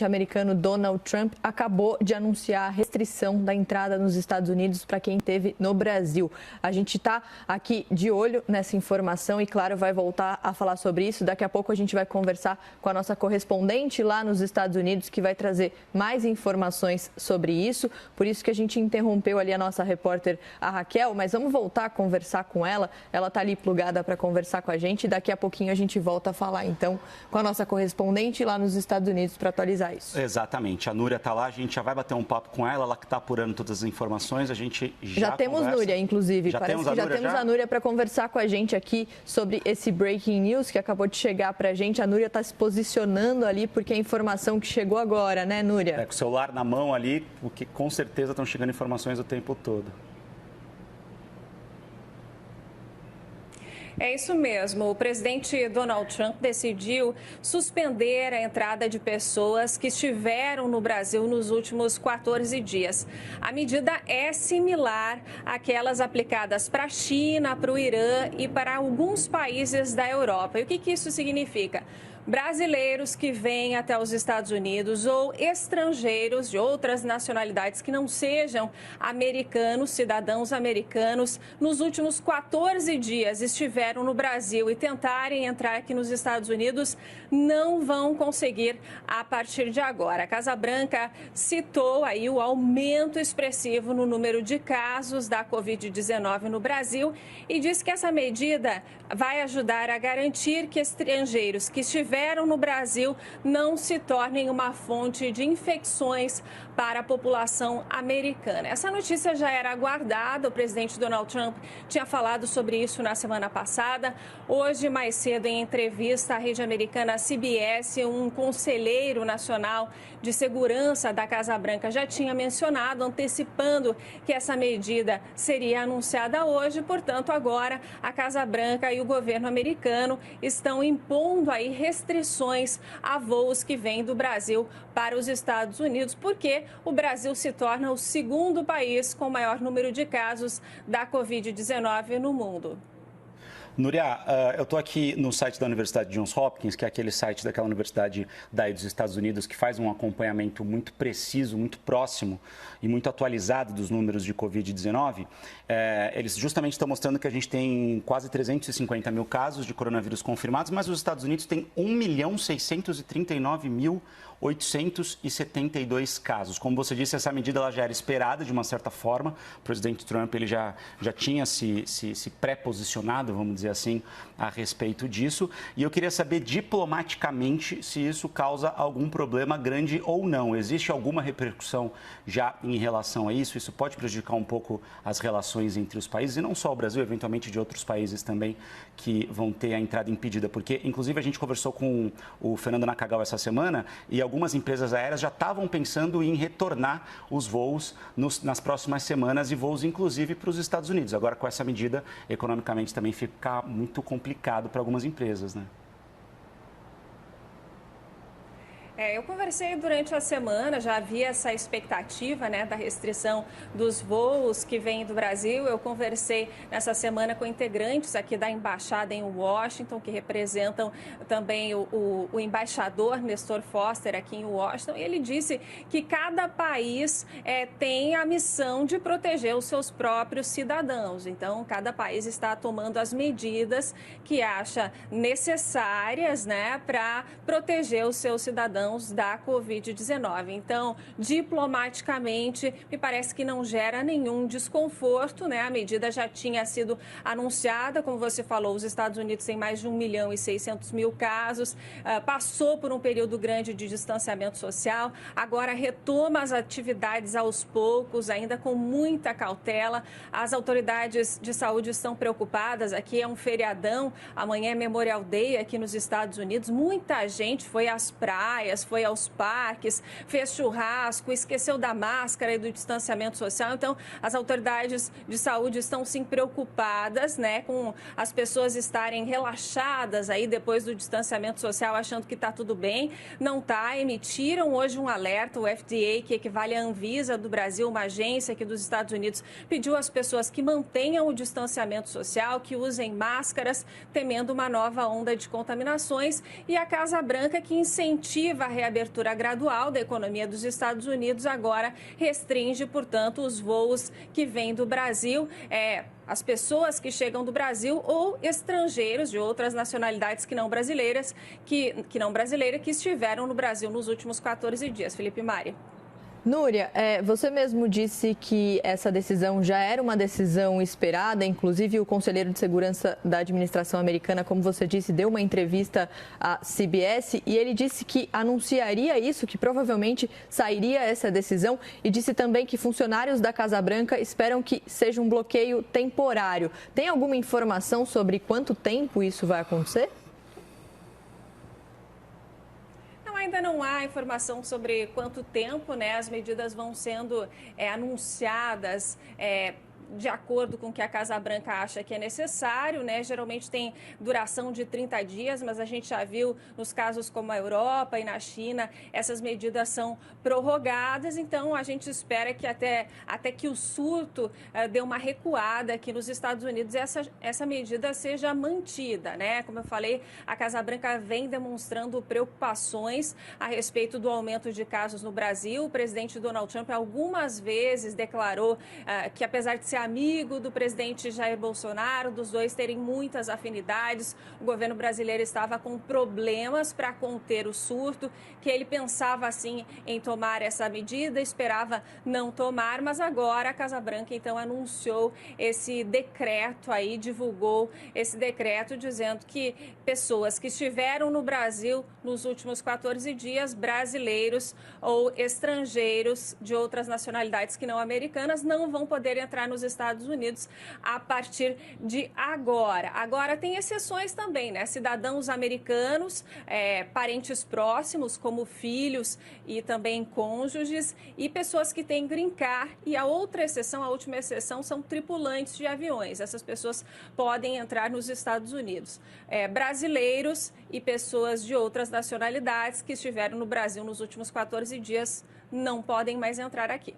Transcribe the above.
americano Donald Trump acabou de anunciar a restrição da entrada nos Estados Unidos para quem esteve no Brasil. A gente está aqui de olho nessa informação e, claro, vai voltar a falar sobre isso. Daqui a pouco a gente vai conversar com a nossa correspondente lá nos Estados Unidos, que vai trazer mais informações sobre isso. Por isso que a gente interrompeu ali a nossa repórter, a Raquel, mas vamos voltar a conversar com ela. Ela está ali plugada para conversar com a gente e daqui a pouquinho a gente volta a falar, então, com a nossa correspondente lá nos Estados Unidos para atualizar isso. Exatamente, a Núria está lá, a gente já vai bater um papo com ela que está apurando todas as informações, a gente já temos conversa. Núria, inclusive, parece que já temos a Núria para conversar com a gente aqui sobre esse breaking news que acabou de chegar para a gente. A Núria está se posicionando ali porque é a informação que chegou agora, né, Núria? Com o celular na mão ali, porque com certeza estão chegando informações o tempo todo. É isso mesmo. O presidente Donald Trump decidiu suspender a entrada de pessoas que estiveram no Brasil nos últimos 14 dias. A medida é similar àquelas aplicadas para a China, para o Irã e para alguns países da Europa. E o que isso significa? Brasileiros que vêm até os Estados Unidos ou estrangeiros de outras nacionalidades que não sejam americanos, cidadãos americanos, nos últimos 14 dias estiveram no Brasil e tentarem entrar aqui nos Estados Unidos, não vão conseguir a partir de agora. A Casa Branca citou aí o aumento expressivo no número de casos da Covid-19 no Brasil e disse que essa medida vai ajudar a garantir que estrangeiros que estiveram no Brasil não se tornem uma fonte de infecções para a população americana. Essa notícia já era aguardada, o presidente Donald Trump tinha falado sobre isso na semana passada. Hoje, mais cedo, em entrevista à rede americana CBS, um conselheiro nacional de segurança da Casa Branca já tinha mencionado, antecipando que essa medida seria anunciada hoje. Portanto, agora a Casa Branca e o governo americano estão impondo aí restrições a voos que vêm do Brasil para os Estados Unidos, porque o Brasil se torna o segundo país com maior número de casos da Covid-19 no mundo. Núria, eu estou aqui no site da Universidade de Johns Hopkins, que é aquele site daquela universidade daí dos Estados Unidos que faz um acompanhamento muito preciso, muito próximo e muito atualizado dos números de Covid-19. Eles justamente estão mostrando que a gente tem quase 350 mil casos de coronavírus confirmados, mas os Estados Unidos têm 1.639.872 casos. Como você disse, essa medida ela já era esperada de uma certa forma. O presidente Trump ele já tinha se pré-posicionado, vamos dizer assim, a respeito disso. E eu queria saber diplomaticamente se isso causa algum problema grande ou não. Existe alguma repercussão já em relação a isso? Isso pode prejudicar um pouco as relações entre os países, e não só o Brasil, eventualmente de outros países também que vão ter a entrada impedida. Porque, inclusive, a gente conversou com o Fernando Nakagawa essa semana e algumas empresas aéreas já estavam pensando em retornar os voos nas próximas semanas e voos, inclusive, para os Estados Unidos. Agora, com essa medida, economicamente também fica muito complicado para algumas empresas, né? Eu conversei durante a semana, já havia essa expectativa, né, da restrição dos voos que vêm do Brasil. Eu conversei nessa semana com integrantes aqui da embaixada em Washington, que representam também o embaixador Nestor Foster aqui em Washington. E ele disse que cada país tem a missão de proteger os seus próprios cidadãos. Então, cada país está tomando as medidas que acha necessárias, né, para proteger os seus cidadãos da Covid-19. Então, diplomaticamente, me parece que não gera nenhum desconforto, né? A medida já tinha sido anunciada, como você falou, os Estados Unidos têm mais de 1.600.000 casos, passou por um período grande de distanciamento social, agora retoma as atividades aos poucos, ainda com muita cautela. As autoridades de saúde estão preocupadas, aqui é um feriadão, amanhã é Memorial Day aqui nos Estados Unidos, muita gente foi às praias, foi aos parques, fez churrasco, esqueceu da máscara e do distanciamento social. Então, as autoridades de saúde estão sim preocupadas, né, com as pessoas estarem relaxadas aí depois do distanciamento social, achando que está tudo bem. Não está. Emitiram hoje um alerta, o FDA, que equivale à Anvisa do Brasil, uma agência aqui dos Estados Unidos, pediu às pessoas que mantenham o distanciamento social, que usem máscaras, temendo uma nova onda de contaminações. E a Casa Branca, que incentiva a reabertura gradual da economia dos Estados Unidos agora restringe, portanto, os voos que vêm do Brasil. As pessoas que chegam do Brasil ou estrangeiros de outras nacionalidades que não brasileiras, que estiveram no Brasil nos últimos 14 dias. Felipe Mari. Núria, você mesmo disse que essa decisão já era uma decisão esperada, inclusive o conselheiro de segurança da administração americana, como você disse, deu uma entrevista à CBS e ele disse que anunciaria isso, que provavelmente sairia essa decisão, e disse também que funcionários da Casa Branca esperam que seja um bloqueio temporário. Tem alguma informação sobre quanto tempo isso vai acontecer? Ainda não há informação sobre quanto tempo, né, as medidas vão sendo anunciadas de acordo com o que a Casa Branca acha que é necessário, né? Geralmente tem duração de 30 dias, mas a gente já viu nos casos como a Europa e na China, essas medidas são prorrogadas, então a gente espera que até que o surto dê uma recuada aqui nos Estados Unidos, essa medida seja mantida, né? Como eu falei, a Casa Branca vem demonstrando preocupações a respeito do aumento de casos no Brasil. O presidente Donald Trump algumas vezes declarou que, apesar de ser amigo do presidente Jair Bolsonaro, dos dois terem muitas afinidades, o governo brasileiro estava com problemas para conter o surto, que ele pensava assim em tomar essa medida, esperava não tomar, mas agora a Casa Branca então anunciou esse decreto aí, divulgou esse decreto dizendo que pessoas que estiveram no Brasil nos últimos 14 dias, brasileiros ou estrangeiros de outras nacionalidades que não americanas, não vão poder entrar nos Estados Unidos a partir de agora. Agora tem exceções também, né? Cidadãos americanos, parentes próximos, como filhos e também cônjuges, e pessoas que têm green card. E a outra exceção, a última exceção, são tripulantes de aviões. Essas pessoas podem entrar nos Estados Unidos. Brasileiros e pessoas de outras nacionalidades que estiveram no Brasil nos últimos 14 dias não podem mais entrar aqui.